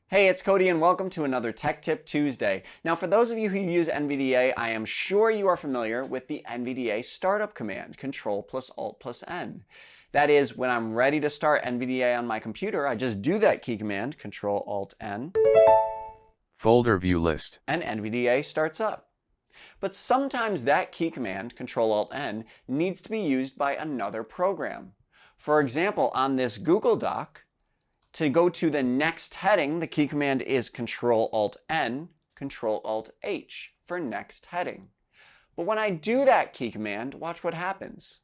Hey, it's Cody and welcome to another Tech Tip Tuesday. Now, for those of you who use NVDA, I am sure you are familiar with the NVDA startup command, Control+Alt+N. That is, when I'm ready to start NVDA on my computer, I just do that key command, Control-Alt-N. Folder view list. And NVDA starts up. But sometimes that key command, Control-Alt-N, needs to be used by another program. For example, on this Google Doc, to go to the next heading, the key command is Control-Alt-N, Control-Alt-H for next heading. But when I do that key command, watch what happens.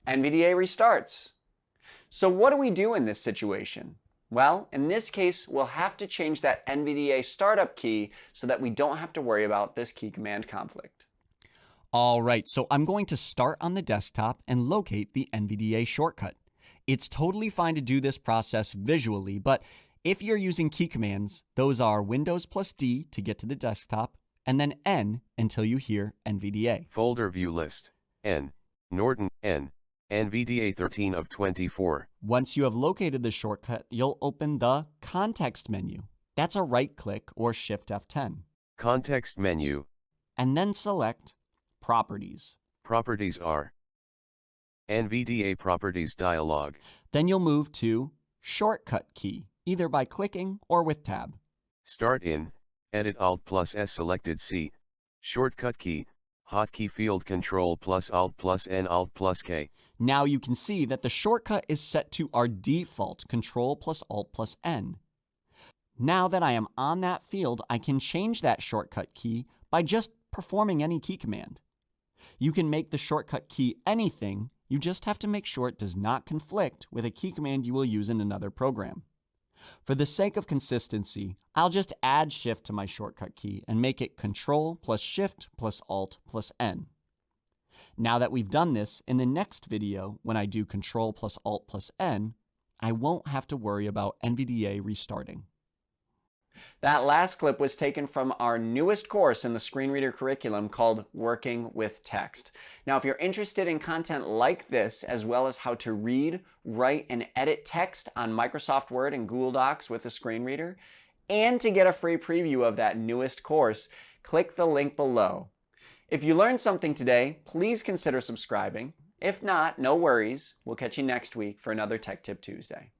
NVDA restarts. So what do we do in this situation? Well, in this case, we'll have to change that NVDA startup key so that we don't have to worry about this key command conflict. All right, so I'm going to start on the desktop and locate the NVDA shortcut. It's totally fine to do this process visually, but if you're using key commands, those are Windows+D to get to the desktop, and then N until you hear NVDA. Folder view list. N. Norton, N. NVDA 13 of 24. Once you have located the shortcut, you'll open the Context menu. That's a right-click or Shift F10. Context menu. And then select Properties. Properties are NVDA Properties dialog. Then you'll move to Shortcut key, either by clicking or with Tab. Start in, Edit Alt+S selected C. Shortcut key, hotkey field Control+Alt+N Alt+K. Now you can see that the shortcut is set to our default Control+Alt+N. Now that I am on that field, I can change that shortcut key by just performing any key command. You can make the shortcut key anything, you just have to make sure it does not conflict with a key command you will use in another program. For the sake of consistency, I'll just add Shift to my shortcut key and make it Control+Shift+Alt+N. Now that we've done this, in the next video, when I do Control+Alt+N, I won't have to worry about NVDA restarting. That last clip was taken from our newest course in the screen reader curriculum called Working with Text. Now, if you're interested in content like this, as well as how to read, write, and edit text on Microsoft Word and Google Docs with a screen reader, and to get a free preview of that newest course, click the link below. If you learned something today, please consider subscribing. If not, no worries. We'll catch you next week for another Tech Tip Tuesday.